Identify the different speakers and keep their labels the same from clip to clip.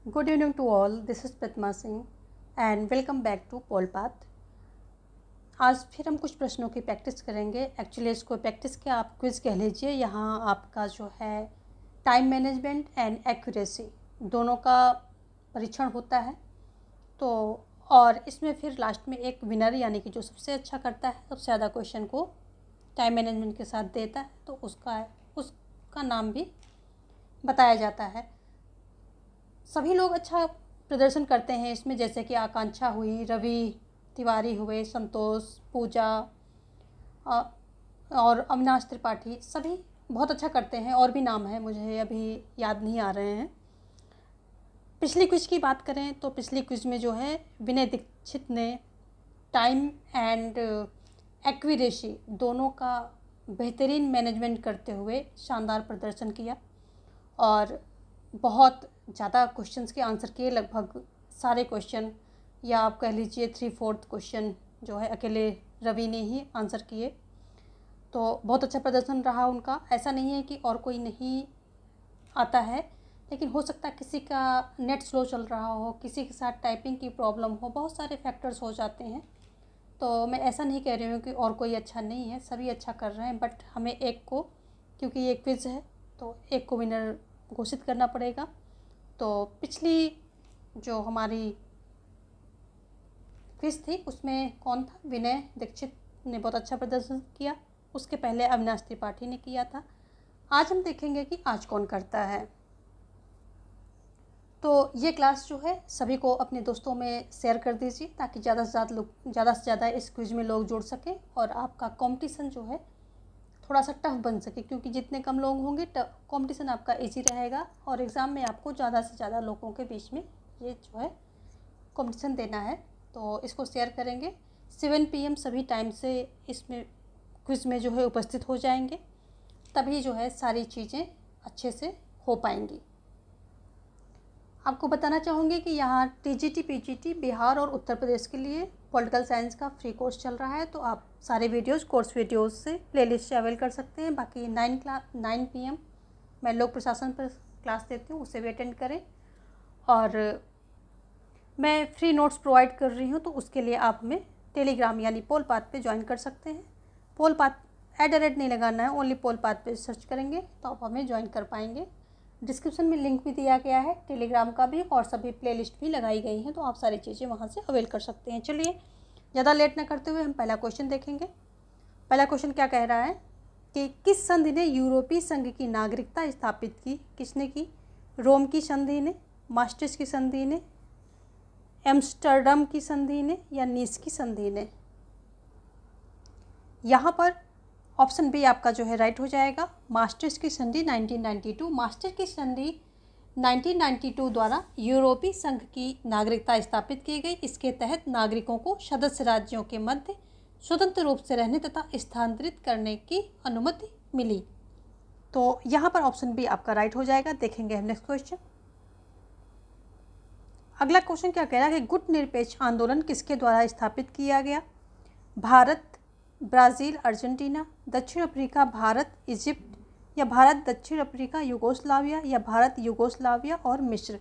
Speaker 1: Good evening to all. This is Pratma Singh and welcome back to Polpath. आज फिर हम कुछ प्रश्नों की प्रैक्टिस करेंगे। एक्चुअली इसको प्रैक्टिस क्या आप क्विज़ कह लीजिए। यहाँ आपका जो है टाइम मैनेजमेंट एंड एक्यूरेसी दोनों का परीक्षण होता है। तो और इसमें फिर लास्ट में एक विनर यानी कि जो सबसे अच्छा करता है, सबसे ज़्यादा क्वेश्चन को टाइम मैनेजमेंट के साथ देता है, तो उसका नाम भी बताया जाता है। सभी लोग अच्छा प्रदर्शन करते हैं इसमें, जैसे कि आकांक्षा हुई, रवि तिवारी हुए, संतोष, पूजा और अविनाश त्रिपाठी, सभी बहुत अच्छा करते हैं। और भी नाम है, मुझे अभी याद नहीं आ रहे हैं। पिछली क्विज की बात करें तो पिछली क्विज में जो है विनय दीक्षित ने टाइम एंड एक्यूरेसी दोनों का बेहतरीन मैनेजमेंट करते हुए शानदार प्रदर्शन किया और बहुत ज़्यादा क्वेश्चंस के आंसर किए। लगभग सारे क्वेश्चन या आप कह लीजिए 3/4 क्वेश्चन जो है अकेले रवि ने ही आंसर किए। तो बहुत अच्छा प्रदर्शन रहा उनका। ऐसा नहीं है कि और कोई नहीं आता है, लेकिन हो सकता है किसी का नेट स्लो चल रहा हो, किसी के साथ टाइपिंग की प्रॉब्लम हो, बहुत सारे फैक्टर्स हो जाते हैं। तो मैं ऐसा नहीं कह रही हूँ कि और कोई अच्छा नहीं है, सभी अच्छा कर रहे हैं। बट हमें एक को, क्योंकि ये क्विज़ है तो एक को विनर घोषित करना पड़ेगा। तो पिछली जो हमारी क्विज थी उसमें कौन था? विनय दीक्षित ने बहुत अच्छा प्रदर्शन किया। उसके पहले अविनाश त्रिपाठी ने किया था। आज हम देखेंगे कि आज कौन करता है। तो ये क्लास जो है सभी को अपने दोस्तों में शेयर कर दीजिए ताकि ज़्यादा से ज़्यादा इस क्विज में लोग जुड़ सकें और आपका कंपटीशन जो है थोड़ा सा टफ बन सके, क्योंकि जितने कम लोग होंगे कंपटीशन आपका इजी रहेगा और एग्ज़ाम में आपको ज़्यादा से ज़्यादा लोगों के बीच में ये जो है कंपटीशन देना है। तो इसको शेयर करेंगे। 7 PM सभी टाइम से इसमें क्विज़ में जो है उपस्थित हो जाएंगे, तभी जो है सारी चीज़ें अच्छे से हो पाएंगी। आपको बताना चाहूँगी कि यहाँ TGT PGT बिहार और उत्तर प्रदेश के लिए पॉलिटिकल साइंस का फ्री कोर्स चल रहा है। तो आप सारे कोर्स वीडियोज़ से प्लेलिस्ट से अवेल कर सकते हैं। बाकी 9 PM मैं लोक प्रशासन पर क्लास देती हूँ, उसे भी अटेंड करें। और मैं फ्री नोट्स प्रोवाइड कर रही हूँ, तो उसके लिए आप हमें टेलीग्राम यानी पोलपाथ पे ज्वाइन कर सकते हैं। पोलपाथ @ नहीं लगाना है, ओनली पोलपाथ पे सर्च करेंगे तो आप हमें ज्वाइन कर पाएंगे। डिस्क्रिप्शन में लिंक भी दिया गया है टेलीग्राम का भी, और सभी प्लेलिस्ट भी लगाई गई हैं, तो आप सारी चीज़ें वहाँ से अवेल कर सकते हैं। चलिए ज़्यादा लेट ना करते हुए हम पहला क्वेश्चन देखेंगे। पहला क्वेश्चन क्या कह रहा है कि किस संधि ने यूरोपीय संघ की नागरिकता स्थापित की? किसने की? रोम की संधि ने, मास्ट्रिच की संधि ने, एम्स्टर्डम की संधि ने, या नीस की संधि ने? यहाँ पर ऑप्शन बी आपका जो है राइट हो जाएगा। मास्ट्रिच की संधि 1992। मास्ट्रिच की संधि 1992 द्वारा यूरोपीय संघ की नागरिकता स्थापित की गई। इसके तहत नागरिकों को सदस्य राज्यों के मध्य स्वतंत्र रूप से रहने तथा स्थानांतरित करने की अनुमति मिली। तो यहाँ पर ऑप्शन बी आपका राइट हो जाएगा। देखेंगे हम नेक्स्ट क्वेश्चन। अगला क्वेश्चन क्या कह रहा है कि गुट निरपेक्ष आंदोलन किसके द्वारा स्थापित किया गया? भारत, ब्राज़ील, अर्जेंटीना, दक्षिण अफ्रीका, भारत, इजिप्ट, या भारत, दक्षिण अफ्रीका, यूगोस्लाविया, या भारत, यूगोस्लाविया और मिस्र?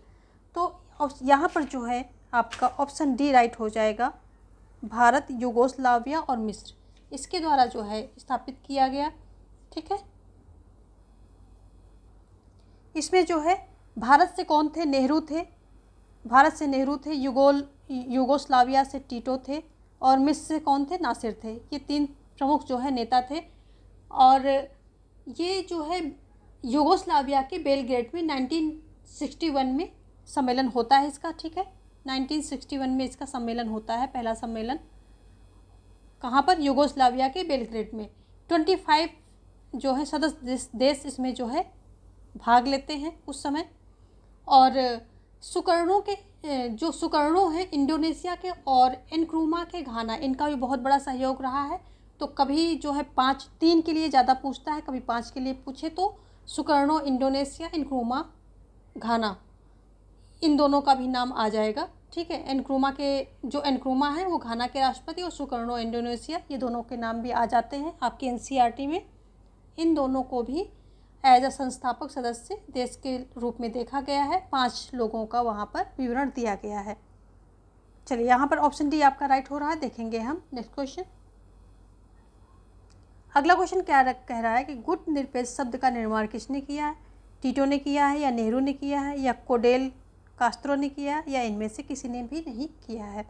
Speaker 1: तो यहाँ पर जो है आपका ऑप्शन डी राइट हो जाएगा। भारत, यूगोस्लाविया और मिस्र, इसके द्वारा जो है स्थापित किया गया। ठीक है, इसमें जो है भारत से कौन थे? नेहरू थे। भारत से नेहरू थे। यूगोस्लाविया से टीटो थे। और मिस्र से कौन थे? नासिर थे। ये 3 प्रमुख जो है नेता थे। और ये जो है यूगोस्लाविया के बेलग्रेड में 1961 में सम्मेलन होता है इसका। ठीक है, 1961 में इसका सम्मेलन होता है, पहला सम्मेलन। कहाँ पर? यूगोस्लाविया के बेलग्रेड में। 25 जो है सदस्य देश इसमें जो है भाग लेते हैं उस समय। और सुकर्णो हैं इंडोनेशिया के, और एनक्रूमा के घाना, इनका भी बहुत बड़ा सहयोग रहा है। तो कभी जो है 3 के लिए ज़्यादा पूछता है, कभी 5 के लिए पूछे तो सुकर्णो इंडोनेशिया, एनक्रूमा घाना, इन दोनों का भी नाम आ जाएगा। ठीक है, एनक्रूमा है वो घाना के राष्ट्रपति, और सुकर्णो इंडोनेशिया, ये दोनों के नाम भी आ जाते हैं आपके NCERT में। इन दोनों को भी एज अ संस्थापक सदस्य देश के रूप में देखा गया है। 5 लोगों का वहाँ पर विवरण दिया गया है। चलिए यहाँ पर ऑप्शन डी आपका राइट हो रहा है। देखेंगे हम नेक्स्ट क्वेश्चन। अगला क्वेश्चन क्या कह रहा है कि गुट निरपेक्ष शब्द का निर्माण किसने किया है? टीटो ने किया है, या नेहरू ने किया है, या कोडेल कास्त्रो ने किया है, या इनमें से किसी ने भी नहीं किया है?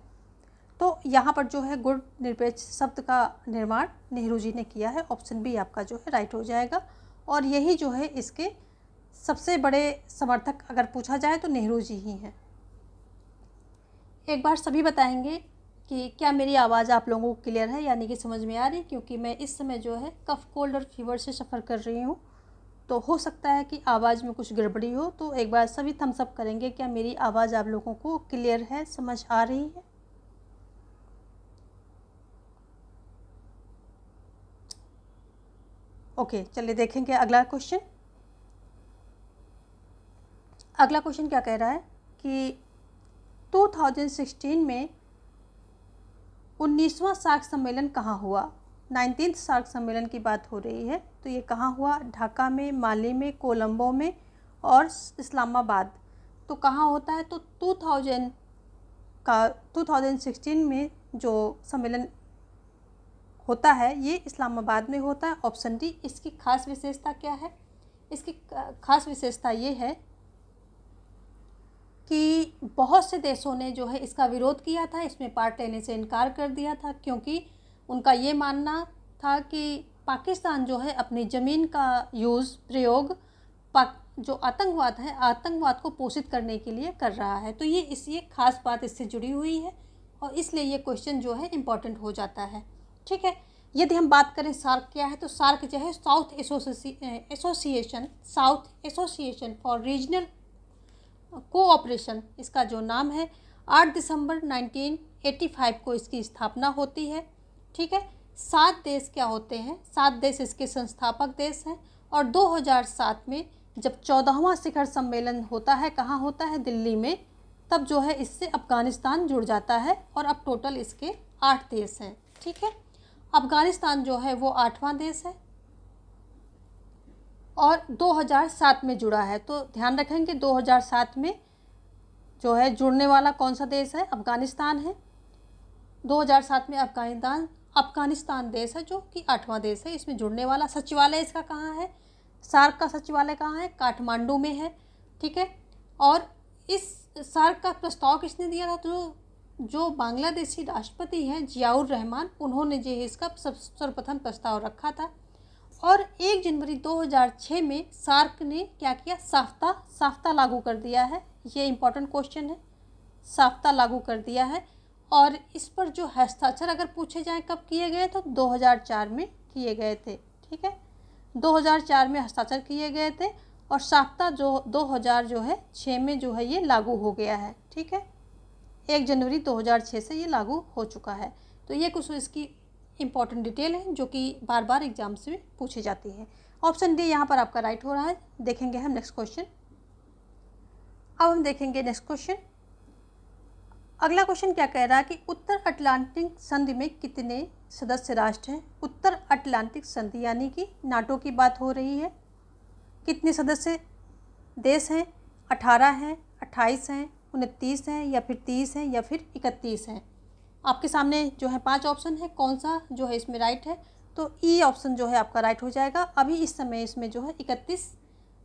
Speaker 1: तो यहाँ पर जो है गुट निरपेक्ष शब्द का निर्माण नेहरू जी ने किया है। ऑप्शन बी आपका जो है राइट हो जाएगा। और यही जो है इसके सबसे बड़े समर्थक अगर पूछा जाए तो नेहरू जी ही हैं। एक बार सभी बताएंगे कि क्या मेरी आवाज़ आप लोगों को क्लियर है, यानी कि समझ में आ रही है, क्योंकि मैं इस समय जो है कफ, कोल्ड और फीवर से सफ़र कर रही हूँ, तो हो सकता है कि आवाज़ में कुछ गड़बड़ी हो। तो एक बार सभी थम्स अप करेंगे, क्या मेरी आवाज़ आप लोगों को क्लियर है, समझ आ रही है? ओके, चलिए देखेंगे अगला क्वेश्चन। अगला क्वेश्चन क्या कह रहा है कि 2016 में 19वां सार्क सम्मेलन कहाँ हुआ? 19th सार्क सम्मेलन की बात हो रही है, तो ये कहाँ हुआ? ढाका में, माली में, कोलंबो में और इस्लामाबाद। तो कहाँ होता है? तो 2016 में जो सम्मेलन होता है ये इस्लामाबाद में होता है। Option D. इसकी खास विशेषता क्या है? इसकी खास विशेषता ये है कि बहुत से देशों ने जो है इसका विरोध किया था, इसमें पार्ट लेने से इनकार कर दिया था, क्योंकि उनका ये मानना था कि पाकिस्तान जो है अपनी ज़मीन का प्रयोग जो आतंकवाद है, आतंकवाद को पोषित करने के लिए कर रहा है। तो ये खास बात इससे जुड़ी हुई है और इसलिए ये क्वेश्चन जो है इम्पॉर्टेंट हो जाता है। ठीक है, यदि हम बात करें सार्क क्या है, तो सार्क जो है south association for regional cooperation, इसका जो नाम है। 8 दिसंबर 1985 को इसकी स्थापना होती है। ठीक है, 7 देश क्या होते हैं? 7 देश इसके संस्थापक देश हैं। और 2007 में जब 14वां शिखर सम्मेलन होता है, कहाँ होता है? दिल्ली में। तब जो है इससे अफ़गानिस्तान जुड़ जाता है और अब टोटल इसके 8 देश हैं। ठीक है, अफ़गानिस्तान जो है वो 8वां देश है और 2007 में जुड़ा है। तो ध्यान रखेंगे 2007 में जो है जुड़ने वाला कौन सा देश है? अफ़गानिस्तान है। 2007 में अफ़गानिस्तान देश है जो कि 8वां देश है, इसमें जुड़ने वाला। सचिवालय इसका कहाँ है? सार्क का सचिवालय कहाँ है? काठमांडू में है। ठीक है, और इस सार्क का प्रस्ताव किसने दिया था? तो जो बांग्लादेशी राष्ट्रपति हैं जियाउर रहमान, उन्होंने जो इसका सर्वप्रथम प्रस्ताव रखा था। और 1 जनवरी 2006 में सार्क ने क्या किया? साफ्ता लागू कर दिया है। ये इम्पोर्टेंट क्वेश्चन है, साफ्ता लागू कर दिया है। और इस पर जो हस्ताक्षर अगर पूछे जाएं कब किए गए, तो 2004 में किए गए थे। ठीक है, 2004 में हस्ताक्षर किए गए थे और साफ्ता जो 2006 में जो है ये लागू हो गया है। ठीक है, 1 जनवरी 2006 से ये लागू हो चुका है। तो ये कुछ इसकी इम्पॉर्टेंट डिटेल है जो कि बार बार एग्जाम से पूछी जाती है। ऑप्शन डी यहाँ पर आपका राइट हो रहा है। देखेंगे हम नेक्स्ट क्वेश्चन। अब हम देखेंगे नेक्स्ट क्वेश्चन। अगला क्वेश्चन क्या कह रहा है कि उत्तर अटलांटिक संधि में कितने सदस्य राष्ट्र हैं? उत्तर अटलांटिक संधि यानी कि नाटो की बात हो रही है। कितने सदस्य देश हैं? 18 हैं, 28 हैं, 29 हैं, या फिर 30 हैं, या फिर 31 हैं? आपके सामने जो है 5 ऑप्शन है, कौन सा जो है इसमें राइट है? तो ई ऑप्शन जो है आपका राइट हो जाएगा। अभी इस समय इसमें जो है 31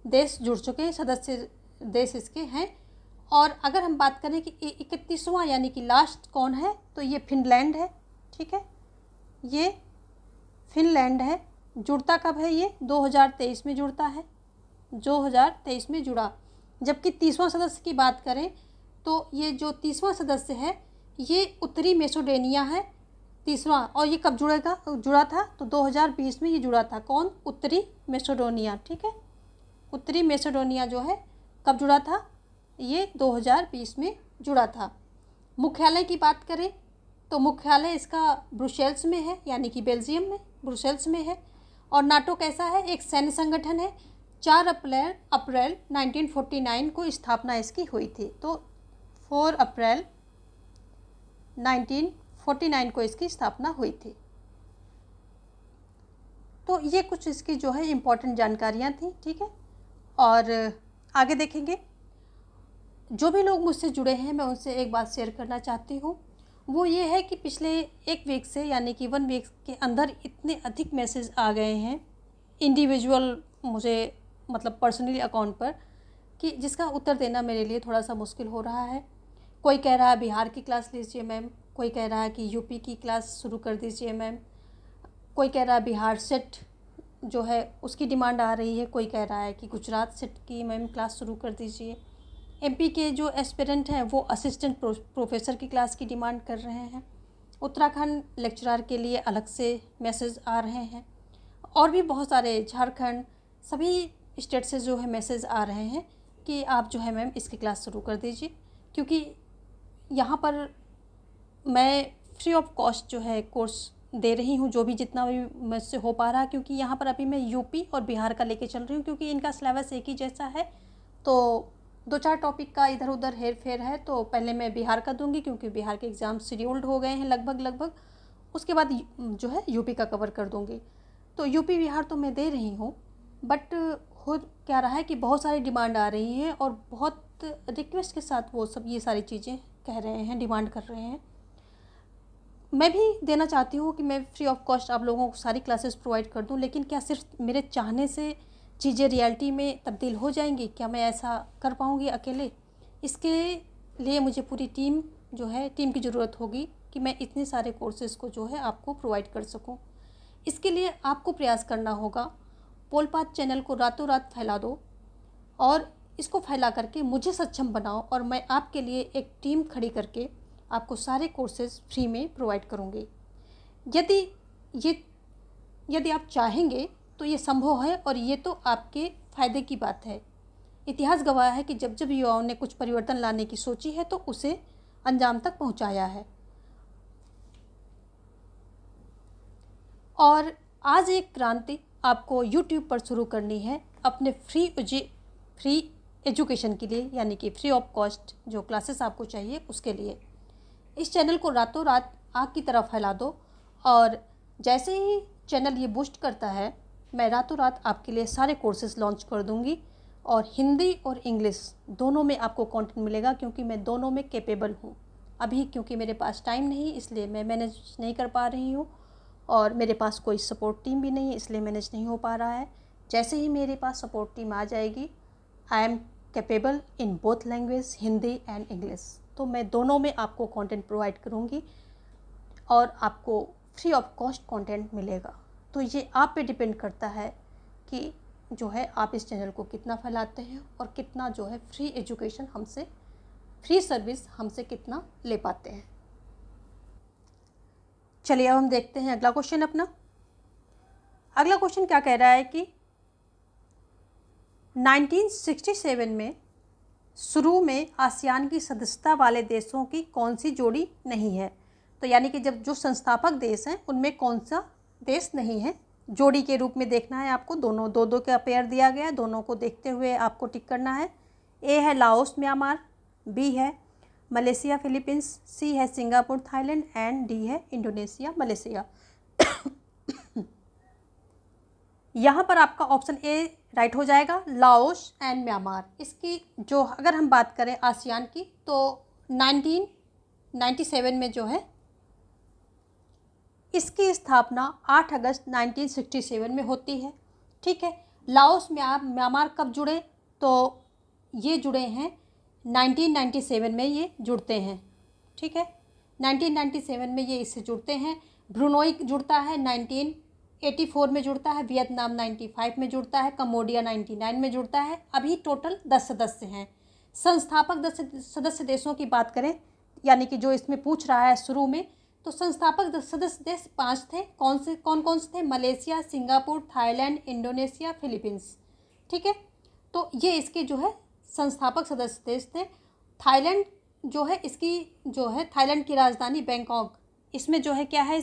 Speaker 1: देश जुड़ चुके हैं, सदस्य देश इसके हैं। और अगर हम बात करें कि 31वां यानी कि लास्ट कौन है, तो ये फिनलैंड है। ठीक है, ये फिनलैंड है। जुड़ता कब है? ये 2023 में जुड़ता है, 2023 में जुड़ा। जबकि 30वां सदस्य की बात करें तो ये जो 30वां सदस्य है ये उत्तरी मैसेडोनिया है, 30वां। और ये कब जुड़ा था? तो 2020 में ये जुड़ा था। कौन? उत्तरी मैसेडोनिया। ठीक है, उत्तरी मैसेडोनिया जो है कब जुड़ा था? ये 2020 में जुड़ा था। मुख्यालय की बात करें तो मुख्यालय इसका ब्रुसेल्स में है, यानी कि बेल्जियम में, ब्रुसेल्स में है। और नाटो कैसा है? एक सैन्य संगठन है। 4 अप्रैल 1949 को स्थापना इसकी हुई थी। तो 4 अप्रैल 1949 को इसकी स्थापना हुई थी। तो ये कुछ इसकी जो है इम्पॉर्टेंट जानकारियाँ थी, ठीक है। और आगे देखेंगे। जो भी लोग मुझसे जुड़े हैं मैं उनसे एक बात शेयर करना चाहती हूँ, वो ये है कि पिछले एक वीक से यानी कि 1 वीक के अंदर इतने अधिक मैसेज आ गए हैं इंडिविजुअल मुझे, मतलब पर्सनली अकाउंट पर, कि जिसका उत्तर देना मेरे लिए थोड़ा सा मुश्किल हो रहा है। कोई कह रहा है बिहार की क्लास लीजिए मैम, कोई कह रहा है कि यूपी की क्लास शुरू कर दीजिए मैम, कोई कह रहा है बिहार सेट जो है उसकी डिमांड आ रही है, कोई कह रहा है कि गुजरात सेट की मैम क्लास शुरू कर दीजिए। एमपी के जो एस्पिरेंट हैं वो असिस्टेंट प्रोफेसर की क्लास की डिमांड कर रहे हैं। उत्तराखंड लेक्चरर के लिए अलग से मैसेज आ रहे हैं, और भी बहुत सारे, झारखंड, सभी स्टेट से जो है मैसेज आ रहे हैं कि आप जो है मैम इसकी क्लास शुरू कर दीजिए। क्योंकि यहाँ पर मैं फ्री ऑफ कॉस्ट जो है कोर्स दे रही हूँ, जो भी जितना भी मुझसे हो पा रहा है, क्योंकि यहाँ पर अभी मैं यूपी और बिहार का लेके चल रही हूँ, क्योंकि इनका सिलेबस एक ही जैसा है। तो 2-4 टॉपिक का इधर उधर हेर फेर है, तो पहले मैं बिहार का दूंगी क्योंकि बिहार के एग्ज़ाम शेड्यूल्ड हो गए हैं लगभग। उसके बाद जो है यूपी का कवर कर दूंगी। तो यूपी बिहार तो मैं दे रही हूँ, बट हो क्या रहा है कि बहुत सारी डिमांड आ रही हैं और बहुत रिक्वेस्ट के साथ वो सब ये सारी चीज़ें कह रहे हैं, डिमांड कर रहे हैं। मैं भी देना चाहती हूँ कि मैं फ्री ऑफ कॉस्ट आप लोगों को सारी क्लासेस प्रोवाइड कर दूँ, लेकिन क्या सिर्फ मेरे चाहने से चीज़ें रियलिटी में तब्दील हो जाएंगी? क्या मैं ऐसा कर पाऊँगी अकेले? इसके लिए मुझे पूरी टीम जो है, टीम की ज़रूरत होगी कि मैं इतने सारे कोर्सेज़ को जो है आपको प्रोवाइड कर सकूँ। इसके लिए आपको प्रयास करना होगा। पोलपाथ चैनल को रातों रात फैला दो और इसको फैला करके मुझे सक्षम बनाओ, और मैं आपके लिए एक टीम खड़ी करके आपको सारे कोर्सेज़ फ्री में प्रोवाइड करूँगी। यदि आप चाहेंगे तो ये संभव है, और ये तो आपके फ़ायदे की बात है। इतिहास गवाह है कि जब जब युवाओं ने कुछ परिवर्तन लाने की सोची है तो उसे अंजाम तक पहुंचाया है। और आज एक क्रांति आपको YouTube पर शुरू करनी है अपने फ्री एजुकेशन के लिए, यानी कि फ्री ऑफ कॉस्ट जो क्लासेस आपको चाहिए उसके लिए। इस चैनल को रातों रात आग की तरह फैला दो, और जैसे ही चैनल ये बूस्ट करता है मैं रातों रात आपके लिए सारे कोर्सेज़ लॉन्च कर दूंगी, और हिंदी और इंग्लिश दोनों में आपको कंटेंट मिलेगा, क्योंकि मैं दोनों में कैपेबल हूँ। अभी क्योंकि मेरे पास टाइम नहीं, इसलिए मैं मैनेज नहीं कर पा रही हूँ, और मेरे पास कोई सपोर्ट टीम भी नहीं है, इसलिए मैनेज नहीं हो पा रहा है। जैसे ही मेरे पास सपोर्ट टीम आ जाएगी, I am capable in both language, Hindi and English, तो मैं दोनों में आपको कंटेंट प्रोवाइड करूँगी और आपको फ्री ऑफ कॉस्ट कंटेंट मिलेगा। तो ये आप पे डिपेंड करता है कि जो है आप इस चैनल को कितना फैलाते हैं और कितना जो है फ्री एजुकेशन हमसे, फ्री सर्विस हमसे कितना ले पाते हैं। चलिए अब हम देखते हैं अगला क्वेश्चन अपना। अगला क्वेश्चन क्या कह रहा है कि 1967 में शुरू में आसियान की सदस्यता वाले देशों की कौन सी जोड़ी नहीं है? तो यानी कि जब जो संस्थापक देश हैं उनमें कौन सा देश नहीं है, जोड़ी के रूप में देखना है आपको। दोनों दो का पेयर दिया गया है, दोनों को देखते हुए आपको टिक करना है। ए है लाओस म्यांमार, बी है मलेशिया फिलीपींस, सी है सिंगापुर थाईलैंड, एंड डी है इंडोनेशिया मलेशिया। यहाँ पर आपका ऑप्शन ए राइट हो जाएगा, लाओस एंड म्यांमार। इसकी जो अगर हम बात करें आसियान की, तो 1997 में जो है इसकी स्थापना 8 अगस्त 1967 में होती है, ठीक है। लाओस म्यांमार कब जुड़े? तो ये जुड़े हैं 1997 में, ये जुड़ते हैं, ठीक है। 1997 में ये इससे जुड़ते हैं। ब्रुनोई जुड़ता है 1984 में जुड़ता है, वियतनाम 95 में जुड़ता है, कम्बोडिया 99 में जुड़ता है। अभी टोटल 10 सदस्य हैं। संस्थापक सदस्य देशों की बात करें, यानी कि जो इसमें पूछ रहा है शुरू में, तो संस्थापक सदस्य देश 5 थे। कौन से थे? Malaysia, Singapore, Thailand, Indonesia, Philippines, ठीक है। तो ये इसके जो है संस्थापक सदस्य देश थे। थाईलैंड जो है इसकी जो है थाईलैंड की राजधानी बैंकॉक, इसमें जो है क्या है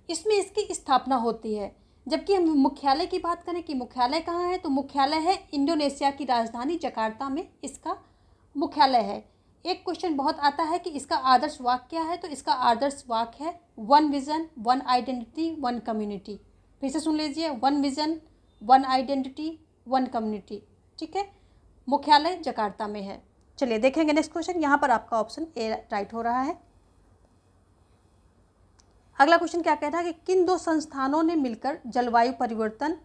Speaker 1: इसमें इसकी स्थापना होती है। जबकि हम मुख्यालय की बात करें कि मुख्यालय कहाँ है, तो मुख्यालय है इंडोनेशिया की राजधानी जकार्ता में इसका मुख्यालय है। एक क्वेश्चन बहुत आता है कि इसका आदर्श वाक्य क्या है, तो इसका आदर्श वाक्य है 1 विजन 1 आइडेंटिटी 1 कम्युनिटी, फिर से सुन लीजिए, one vision, one identity, one community. ठीक है, मुख्यालय जकार्ता में है। चलिए देखेंगे नेक्स्ट क्वेश्चन। यहाँ पर आपका ऑप्शन ए राइट हो रहा है। अगला क्वेश्चन क्या कह रहा है कि किन दो संस्थानों ने मिलकर जलवायु परिवर्तन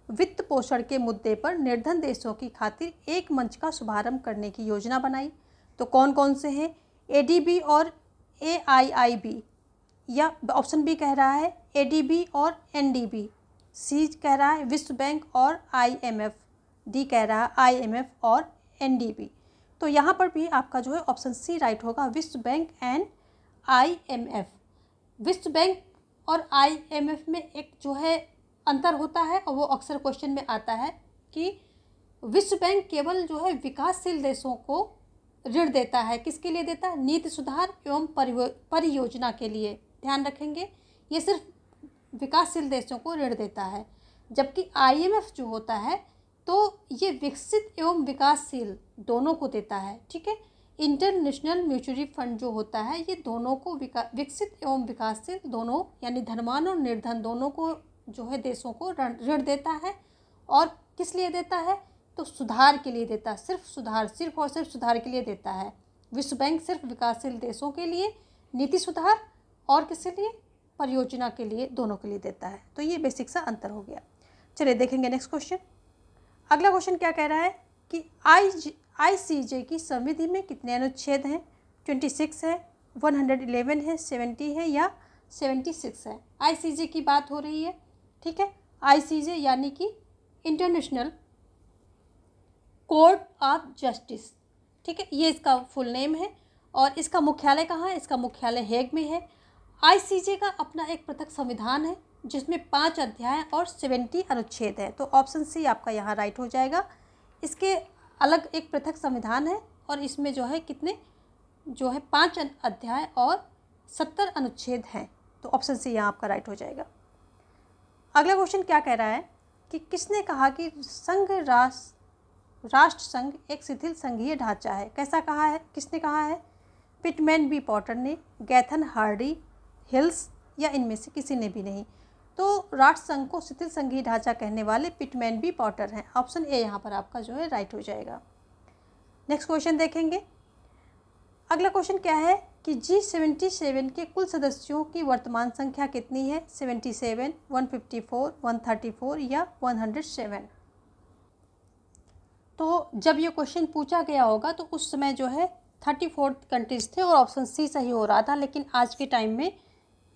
Speaker 1: वित्त पोषण के मुद्दे पर निर्धन देशों की खातिर एक मंच का शुभारंभ करने की योजना बनाई? तो कौन कौन से हैं? एडीबी और एआईआईबी, या ऑप्शन बी कह रहा है एडीबी और एनडीबी, सी कह रहा है विश्व बैंक और आईएमएफ, डी कह रहा है आईएमएफ और एनडीबी। तो यहाँ पर भी आपका जो है ऑप्शन सी राइट होगा, विश्व बैंक एंड आईएमएफ। विश्व बैंक और आईएमएफ में एक जो है अंतर होता है, और वो अक्सर क्वेश्चन में आता है कि विश्व बैंक केवल जो है विकासशील देशों को ऋण देता है। किसके लिए देता है? नीति सुधार एवं परियोजना के लिए। ध्यान रखेंगे, ये सिर्फ विकासशील देशों को ऋण देता है। जबकि आईएमएफ जो होता है तो ये विकसित एवं विकासशील दोनों को देता है। ठीक है, इंटरनेशनल म्यूचुअल फंड जो होता है ये दोनों को विकसित एवं विकासशील दोनों, यानी धनवान और निर्धन दोनों को जो है देशों को ऋण देता है। और किस लिए देता है? तो सुधार के लिए देता है, सिर्फ सुधार, सिर्फ और सिर्फ सुधार के लिए देता है। विश्व बैंक सिर्फ विकासशील देशों के लिए नीति सुधार, और किसके लिए? परियोजना के लिए, दोनों के लिए देता है। तो ये बेसिक सा अंतर हो गया। चलिए देखेंगे नेक्स्ट क्वेश्चन। अगला क्वेश्चन क्या कह रहा है कि आईसीजे की संविधि में कितने अनुच्छेद हैं? 26 है, 111 है, 70 है, या 76 है? आईसीजे की बात हो रही है। ठीक है, आईसीजे यानी कि इंटरनेशनल कोर्ट ऑफ जस्टिस। ठीक है, ये इसका फुल नेम है। और इसका मुख्यालय कहाँ है? इसका मुख्यालय हेग में है। आईसीजे का अपना एक पृथक संविधान है जिसमें 5 अध्याय और 70 अनुच्छेद है। तो ऑप्शन सी आपका यहाँ राइट हो जाएगा। इसके अलग एक पृथक संविधान है और इसमें जो है कितने जो है 5 अध्याय और 70 अनुच्छेद हैं। तो ऑप्शन सी यहाँ आपका राइट हो जाएगा। अगला क्वेश्चन क्या कह रहा है कि किसने कहा कि राष्ट्र संघ एक शिथिल संघीय ढांचा है? कैसा कहा है, किसने कहा है? पिटमैन बी पॉटर ने, गैथन हार्डी, हिल्स, या इनमें से किसी ने भी नहीं। तो राष्ट्र संघ को शिथिल संघीय ढांचा कहने वाले पिटमैन बी पॉटर हैं। ऑप्शन ए यहाँ पर आपका जो है राइट हो जाएगा। नेक्स्ट क्वेश्चन देखेंगे। अगला क्वेश्चन क्या है कि G77 के कुल सदस्यों की वर्तमान संख्या कितनी है? 77, 154, 134 या 107? तो जब ये क्वेश्चन पूछा गया होगा तो उस समय जो है 34 कंट्रीज़ थे और ऑप्शन सी सही हो रहा था। लेकिन आज के टाइम में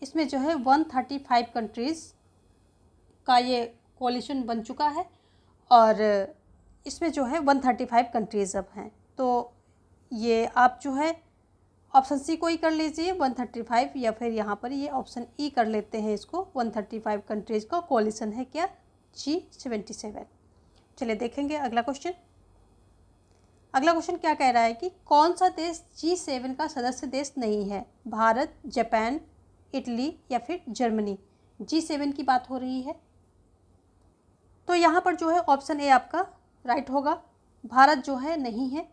Speaker 1: इसमें जो है 135 कंट्रीज़ का ये कोalition बन चुका है और इसमें जो है 135 कंट्रीज़ अब हैं। तो ये आप जो है ऑप्शन सी को ही कर लीजिए 135, या फिर यहाँ पर ये ऑप्शन ई कर लेते हैं इसको। 135 कंट्रीज़ का कोalition है क्या? G77। चलिए देखेंगे अगला क्वेश्चन। अगला क्वेश्चन क्या कह रहा है कि कौन सा देश G7 का सदस्य देश नहीं है? भारत, जापान, इटली या फिर जर्मनी? G7 की बात हो रही है। तो यहाँ पर जो है ऑप्शन ए आपका राइट होगा, भारत जो है नहीं है।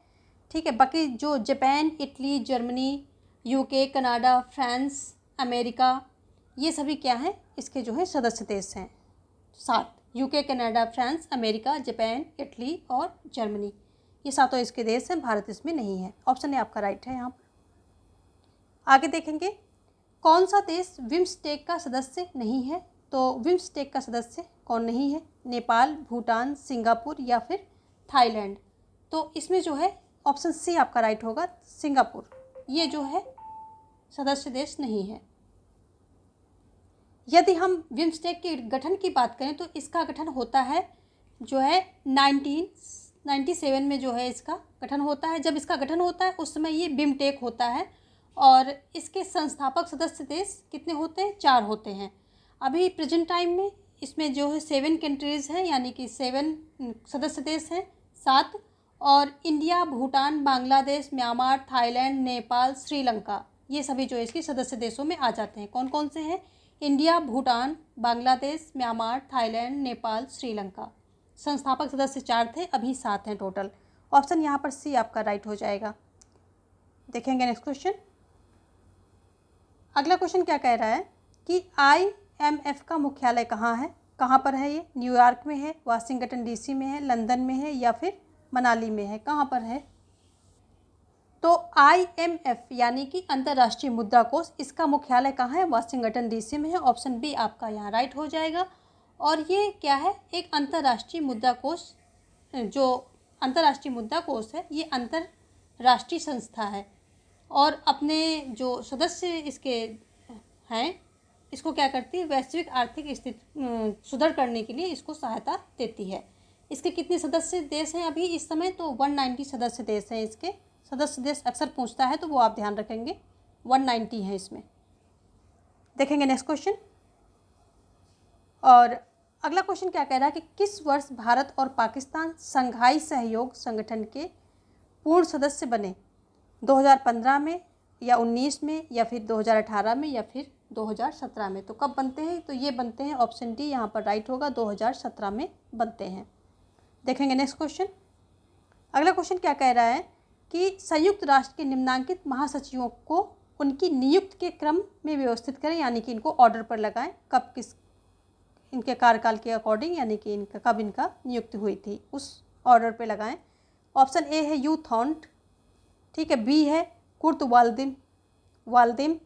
Speaker 1: ठीक है, बाकी जो Japan, Italy, Germany, UK, Canada, France, America, ये सभी क्या हैं? इसके जो है सदस्य देश हैं 7। UK, Canada, France, America, Japan, Italy और जर्मनी, ये 7 इसके देश हैं। भारत इसमें नहीं है। ऑप्शन ए आपका राइट है यहाँ पर। आगे देखेंगे कौन सा देश बिम्स्टेक का सदस्य नहीं है? तो बिम्स्टेक का सदस्य कौन नहीं है? नेपाल, भूटान, सिंगापुर या फिर थाईलैंड? तो इसमें जो है ऑप्शन सी आपका राइट होगा, सिंगापुर, ये जो है सदस्य देश नहीं है। यदि हम बिम्स्टेक के गठन की बात करें तो इसका गठन होता है जो है 1997 में जो है इसका गठन होता है। जब इसका गठन होता है उस समय ये बिमटेक होता है और इसके संस्थापक सदस्य देश कितने होते हैं? 4 होते हैं। अभी प्रेजेंट टाइम में इसमें जो है 7 कंट्रीज़ हैं, यानी कि 7 सदस्य देश हैं 7, और India, Bhutan, Bangladesh, Myanmar, Thailand, Nepal, Sri Lanka, ये सभी जो है इसके सदस्य देशों में आ जाते हैं। कौन कौन से हैं? India, Bhutan, Bangladesh, Myanmar, Thailand, Nepal, Sri Lanka. संस्थापक सदस्य 4 थे, अभी 7 हैं टोटल। ऑप्शन यहाँ पर सी आपका राइट हो जाएगा। देखेंगे नेक्स्ट क्वेश्चन। अगला क्वेश्चन क्या कह रहा है कि IMF का मुख्यालय कहाँ है? कहाँ पर है ये? न्यूयॉर्क में है, वाशिंगटन डीसी में है, लंदन में है या फिर मनाली में है? कहाँ पर है? तो IMF यानी कि अंतर्राष्ट्रीय मुद्रा कोष, इसका मुख्यालय कहाँ है? वाशिंगटन डीसी में है। ऑप्शन बी आपका यहाँ राइट हो जाएगा। और ये क्या है? एक अंतर्राष्ट्रीय मुद्रा कोष, जो अंतर्राष्ट्रीय मुद्रा कोष है ये अंतर्राष्ट्रीय संस्था है और अपने जो सदस्य इसके हैं इसको क्या करती है? वैश्विक आर्थिक स्थिति सुधार करने के लिए इसको सहायता देती है। इसके कितने सदस्य देश हैं अभी इस समय? तो 190 सदस्य देश हैं। इसके सदस्य देश अक्सर पूछता है तो वो आप ध्यान रखेंगे, 190 है इसमें। देखेंगे नेक्स्ट क्वेश्चन। और अगला क्वेश्चन क्या कह रहा है कि किस वर्ष भारत और पाकिस्तान संघाई सहयोग संगठन के पूर्ण सदस्य बने? 2015 में या 19 में या फिर 2018 में या फिर 2017 में? तो कब बनते हैं? तो ये बनते हैं, ऑप्शन डी यहाँ पर राइट होगा, 2017 में बनते हैं। देखेंगे नेक्स्ट क्वेश्चन। अगला क्वेश्चन क्या कह रहा है कि संयुक्त राष्ट्र के निम्नांकित महासचिवों को उनकी नियुक्ति के क्रम में व्यवस्थित करें, यानी कि इनको ऑर्डर पर लगाएं। कब, किस, इनके कार्यकाल के अकॉर्डिंग, यानी कि इनका कब इनका नियुक्ति हुई थी उस ऑर्डर पे लगाएं। ऑप्शन ए है यू थॉन्ट, ठीक है, बी है कुर्त वाल्दिम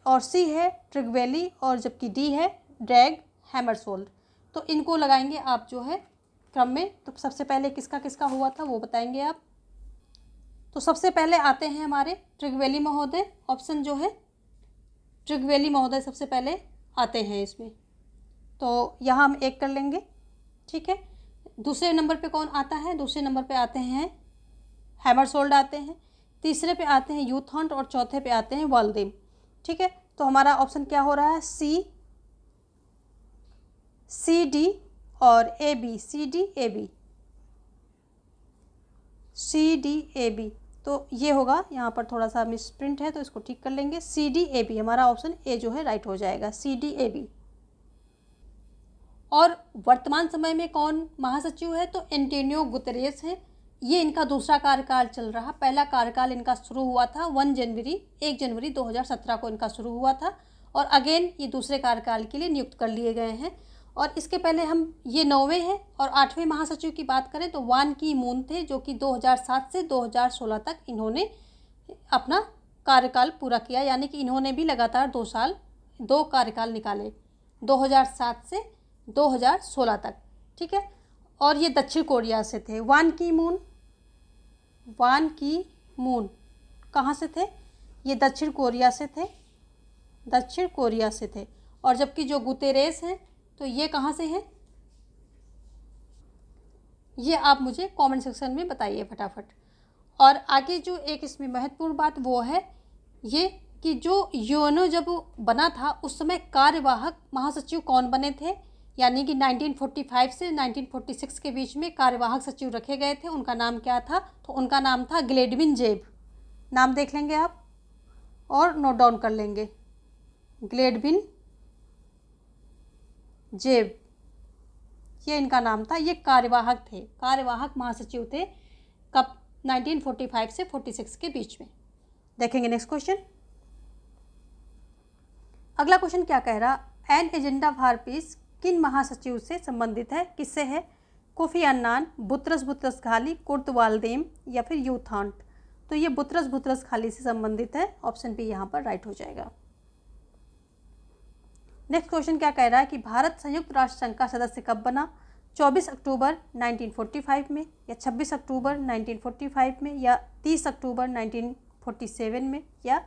Speaker 1: और सी है ट्रिगवेली और जबकि डी है ड्रैग हैमरसोल्ड। तो इनको लगाएंगे आप जो है क्रम में। तो सबसे पहले किसका किसका हुआ था वो बताएंगे आप। तो सबसे पहले आते हैं हमारे ट्रिगवेली महोदय। ऑप्शन जो है ट्रिगवेली महोदय सबसे पहले आते हैं इसमें, तो यहाँ हम एक कर लेंगे, ठीक है। दूसरे नंबर पे कौन आता है? दूसरे नंबर पे आते हैं हैमरसोल्ड आते हैं, तीसरे पे आते हैं यूथॉन्ट और चौथे पे आते हैं वाल्दिम, ठीक है। तो हमारा ऑप्शन क्या हो रहा है? सी डी और A B, C D A B, C D A B. तो ये होगा, यहाँ पर थोड़ा सा मिसप्रिंट है तो इसको ठीक कर लेंगे। सी डी ए बी हमारा ऑप्शन ए जो है राइट हो जाएगा, सी डी ए बी। और वर्तमान समय में कौन महासचिव है? तो एंटोनियो गुतेरेस है। ये इनका दूसरा कार्यकाल चल रहा। पहला कार्यकाल इनका शुरू हुआ था 1 जनवरी 2017 को इनका शुरू हुआ था और अगेन ये दूसरे कार्यकाल के लिए नियुक्त कर लिए गए हैं। और इसके पहले हम ये 9वें हैं। और 8वें महासचिव की बात करें तो वान की मून थे, जो कि 2007 से 2016 तक इन्होंने अपना कार्यकाल पूरा किया, यानी कि इन्होंने भी लगातार 2 साल 2 कार्यकाल निकाले, 2007 से 2016 तक, ठीक है। और ये दक्षिण कोरिया से थे। वान की मून कहाँ से थे? ये दक्षिण कोरिया से थे, दक्षिण कोरिया से थे। और जबकि जो गुतेरेस हैं तो ये कहाँ से हैं? ये आप मुझे कमेंट सेक्शन में बताइए फटाफट। और आगे जो एक इसमें महत्वपूर्ण बात वो है ये कि जो यूएनओ जब बना था उस समय कार्यवाहक महासचिव कौन बने थे, यानी कि 1945 से 1946 के बीच में कार्यवाहक सचिव रखे गए थे। उनका नाम क्या था? तो उनका नाम था ग्लेडविन जेब। नाम देख लेंगे आप और नोट डाउन कर लेंगे, ग्लेडविन जेब, ये इनका नाम था। ये कार्यवाहक थे, कार्यवाहक महासचिव थे। कब? 1945 से 46 के बीच में। देखेंगे नेक्स्ट क्वेश्चन। अगला क्वेश्चन क्या कह रहा? एन एजेंडा फॉर पीस किन महासचिव से संबंधित है? किससे है? Kofi Annan, Boutros Ghali, Kurt Waldheim या फिर यूथॉन्ट? तो ये बुतरस घाली से संबंधित है। ऑप्शन बी यहाँ पर राइट हो जाएगा। नेक्स्ट क्वेश्चन क्या कह रहा है कि भारत संयुक्त राष्ट्र संघ का सदस्य कब बना? 24 अक्टूबर 1945 में या 26 अक्टूबर 1945 में या 30 अक्टूबर 1947 में या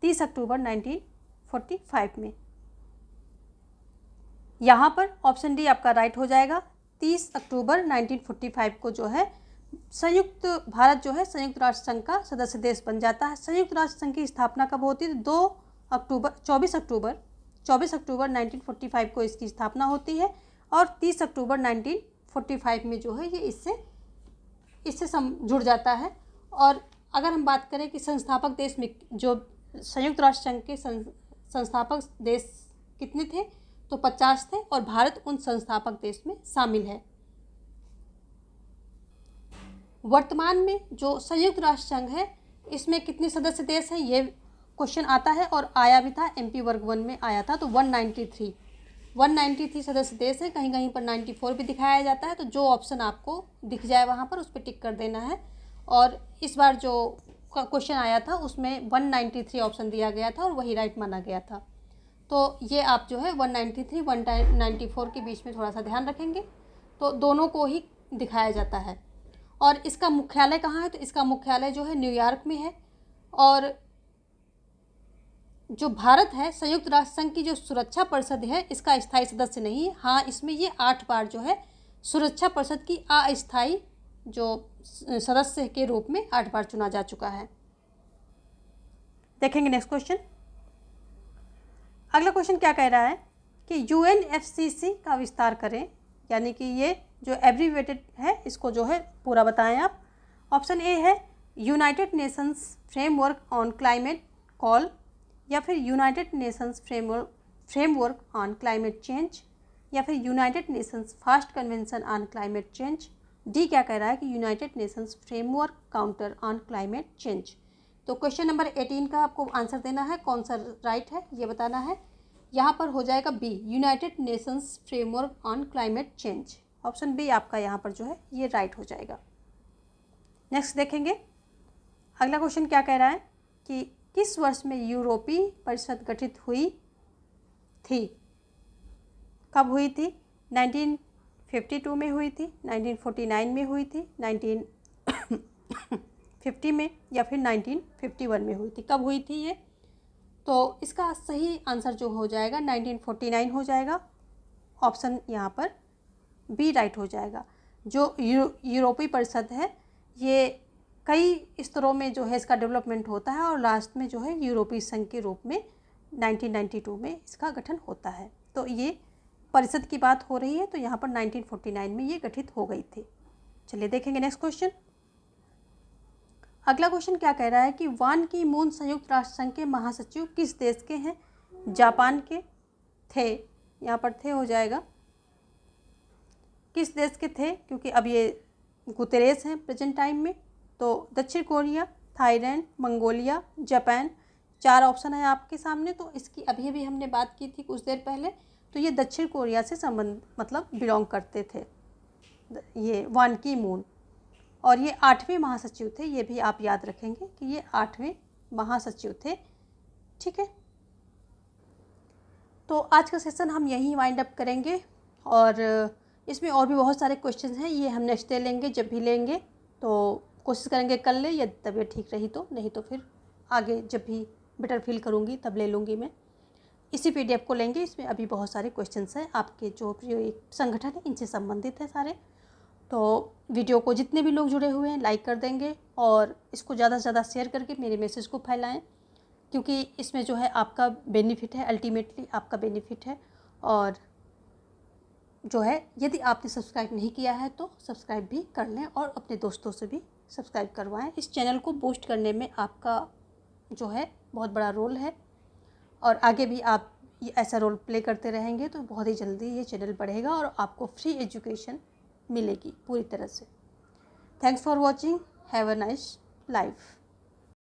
Speaker 1: 30 अक्टूबर 1945 में? यहाँ पर ऑप्शन डी आपका राइट हो जाएगा। 30 अक्टूबर 1945 को जो है भारत जो है संयुक्त राष्ट्र संघ का सदस्य देश बन जाता है। संयुक्त राष्ट्र संघ की स्थापना कब होती है? 24 अक्टूबर 1945 को इसकी स्थापना होती है और 30 अक्टूबर 1945 में जो है ये इससे जुड़ जाता है। और अगर हम बात करें कि संस्थापक देश में जो संयुक्त राष्ट्र संघ के संस्थापक देश कितने थे, तो 50 थे और भारत उन संस्थापक देश में शामिल है। वर्तमान में जो संयुक्त राष्ट्र संघ है इसमें कितने सदस्य देश हैं, ये क्वेश्चन आता है और आया भी था, MP वर्ग 1 में आया था। तो 193 सदस्य देश है, कहीं कहीं पर 94 भी दिखाया जाता है। तो जो ऑप्शन आपको दिख जाए वहाँ पर उस पर टिक कर देना है। और इस बार जो क्वेश्चन आया था उसमें 193 ऑप्शन दिया गया था और वही राइट माना गया था। तो ये आप जो है 193 194 के बीच में थोड़ा सा ध्यान रखेंगे। तो दोनों को ही दिखाया जाता है। और इसका मुख्यालय कहाँ है? तो इसका मुख्यालय जो है न्यूयॉर्क में है। और जो भारत है, संयुक्त राष्ट्र संघ की जो सुरक्षा परिषद है, इसका स्थायी सदस्य नहीं है। हाँ, इसमें ये 8 बार जो है सुरक्षा परिषद की अस्थायी जो सदस्य के रूप में 8 बार चुना जा चुका है। देखेंगे नेक्स्ट क्वेश्चन। अगला क्वेश्चन क्या कह रहा है कि UNFCCC का विस्तार करें, यानी कि ये जो एब्रीवेटेड है इसको जो है पूरा बताएं आप। ऑप्शन ए है United Nations framework on climate call, या फिर United Nations framework on climate change, या फिर United Nations fast convention on climate change. D क्या कह रहा है कि United Nations framework counter on climate change. तो क्वेश्चन नंबर 18 का आपको आंसर देना है, कौन सा राइट है ये बताना है। यहाँ पर हो जाएगा B, United Nations framework on climate change. Option B आपका यहाँ पर जो है ये राइट हो जाएगा। नेक्स्ट देखेंगे अगला क्वेश्चन क्या कह रहा है कि किस वर्ष में यूरोपीय परिषद गठित हुई थी? कब हुई थी? 1952 में हुई थी, 1949 में हुई थी, 1950 में, या फिर 1951 में हुई थी? कब हुई थी ये? तो इसका सही आंसर जो हो जाएगा 1949 हो जाएगा। ऑप्शन यहाँ पर बी राइट हो जाएगा। जो यूरोपीय परिषद है ये कई स्तरों में जो है इसका डेवलपमेंट होता है और लास्ट में जो है यूरोपीय संघ के रूप में 1992 में इसका गठन होता है। तो ये परिषद की बात हो रही है, तो यहाँ पर 1949 में ये गठित हो गई थी। चलिए देखेंगे नेक्स्ट क्वेश्चन। अगला क्वेश्चन क्या कह रहा है कि वान की मून संयुक्त राष्ट्र संघ के महासचिव किस देश के हैं? जापान के थे, यहाँ पर थे हो जाएगा। किस देश के थे? क्योंकि अब ये गुतेरेस हैं प्रेजेंट टाइम में। तो दक्षिण Korea, Thailand, Mongolia, Japan, 4 option है आपके सामने। तो इसकी अभी भी हमने बात की थी कुछ देर पहले। तो ये दक्षिण कोरिया से संबंध मतलब बिलोंग करते थे ये वान की मून। और ये 8वें महासचिव थे, ये भी आप याद रखेंगे कि ये 8वें महासचिव थे। ठीक है, तो आज का सेशन हम यहीं वाइंड अप करेंगे। और इसमें और भी बहुत सारे क्वेश्चन हैं, ये हम नेक्स्ट डे लेंगे, जब भी लेंगे तो कोशिश करेंगे कल ले, या तबीयत ठीक रही तो, नहीं तो फिर आगे जब भी बेटर फील करूँगी तब ले लूँगी मैं। इसी PDF को लेंगे, इसमें अभी बहुत सारे क्वेश्चंस हैं आपके जो संगठन है इनसे संबंधित है सारे। तो वीडियो को जितने भी लोग जुड़े हुए हैं लाइक कर देंगे और इसको ज़्यादा से ज़्यादा शेयर करके मेरे मैसेज को फैलाएं, क्योंकि इसमें जो है आपका बेनिफिट है, अल्टीमेटली आपका बेनिफिट है। और जो है यदि आपने सब्सक्राइब नहीं किया है तो सब्सक्राइब भी कर लें और अपने दोस्तों से भी सब्सक्राइब करवाएं। इस चैनल को बूस्ट करने में आपका जो है बहुत बड़ा रोल है और आगे भी आप ये ऐसा रोल प्ले करते रहेंगे तो बहुत ही जल्दी ये चैनल बढ़ेगा और आपको फ्री एजुकेशन मिलेगी पूरी तरह से। Thanks for watching, have a nice life.